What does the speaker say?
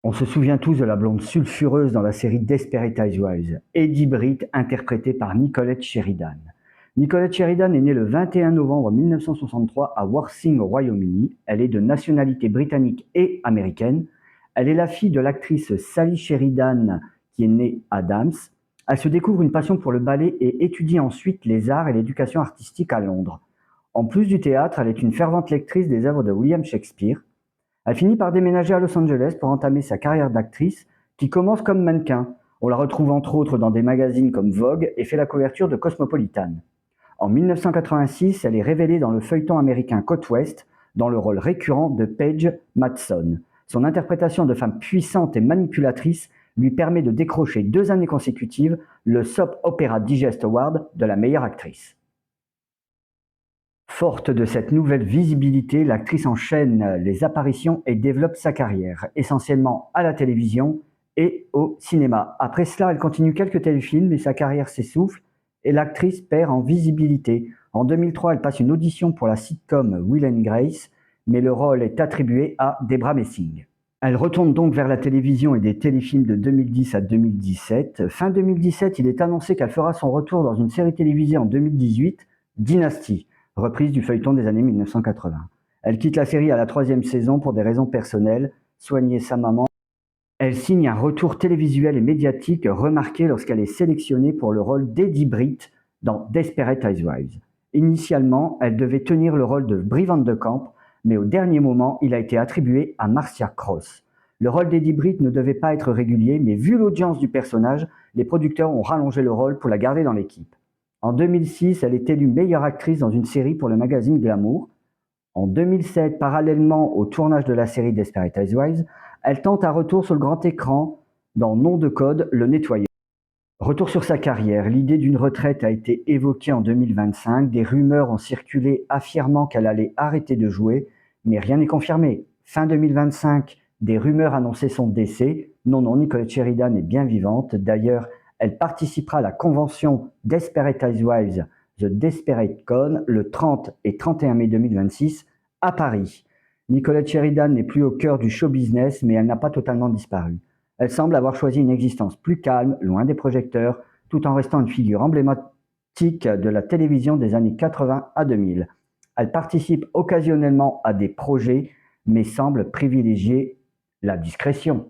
On se souvient tous de la blonde sulfureuse dans la série Desperate Housewives, Eddie Britt, interprétée par Nicolette Sheridan. Nicolette Sheridan est née le 21 novembre 1963 à Worthing au Royaume-Uni. Elle est de nationalité britannique et américaine. Elle est la fille de l'actrice Sally Sheridan, qui est née Adams. Elle se découvre une passion pour le ballet et étudie ensuite les arts et l'éducation artistique à Londres. En plus du théâtre, elle est une fervente lectrice des œuvres de William Shakespeare. Elle finit par déménager à Los Angeles pour entamer sa carrière d'actrice, qui commence comme mannequin. On la retrouve entre autres dans des magazines comme Vogue et fait la couverture de Cosmopolitan. En 1986, elle est révélée dans le feuilleton américain Côte Ouest, dans le rôle récurrent de Paige Matheson. Son interprétation de femme puissante et manipulatrice lui permet de décrocher 2 années consécutives le Soap Opera Digest Award de la meilleure actrice. Forte de cette nouvelle visibilité, l'actrice enchaîne les apparitions et développe sa carrière, essentiellement à la télévision et au cinéma. Après cela, elle continue quelques téléfilms, mais sa carrière s'essouffle et l'actrice perd en visibilité. En 2003, elle passe une audition pour la sitcom Will and Grace, mais le rôle est attribué à Debra Messing. Elle retourne donc vers la télévision et des téléfilms de 2010 à 2017. Fin 2017, il est annoncé qu'elle fera son retour dans une série télévisée en 2018, Dynasty, reprise du feuilleton des années 1980. Elle quitte la série à la 3e saison pour des raisons personnelles, soigner sa maman. Elle signe un retour télévisuel et médiatique remarqué lorsqu'elle est sélectionnée pour le rôle d'Eddie Britt dans Desperate Housewives. Initialement, elle devait tenir le rôle de Brie Van de Camp, mais au dernier moment, il a été attribué à Marcia Cross. Le rôle d'Eddie Britt ne devait pas être régulier, mais vu l'audience du personnage, les producteurs ont rallongé le rôle pour la garder dans l'équipe. En 2006, elle est élue meilleure actrice dans une série pour le magazine Glamour. En 2007, parallèlement au tournage de la série Desperate Housewives, elle tente un retour sur le grand écran dans Nom de code, Le Nettoyeur. Retour sur sa carrière, l'idée d'une retraite a été évoquée en 2025. Des rumeurs ont circulé affirmant qu'elle allait arrêter de jouer, mais rien n'est confirmé. Fin 2025, des rumeurs annonçaient son décès. Non, Nicolette Sheridan est bien vivante. D'ailleurs, elle participera à la convention Desperate Housewives, The Desperate Con, le 30 et 31 mai 2026 à Paris. Nicolette Sheridan n'est plus au cœur du show business, mais elle n'a pas totalement disparu. Elle semble avoir choisi une existence plus calme, loin des projecteurs, tout en restant une figure emblématique de la télévision des années 80 à 2000. Elle participe occasionnellement à des projets, mais semble privilégier la discrétion.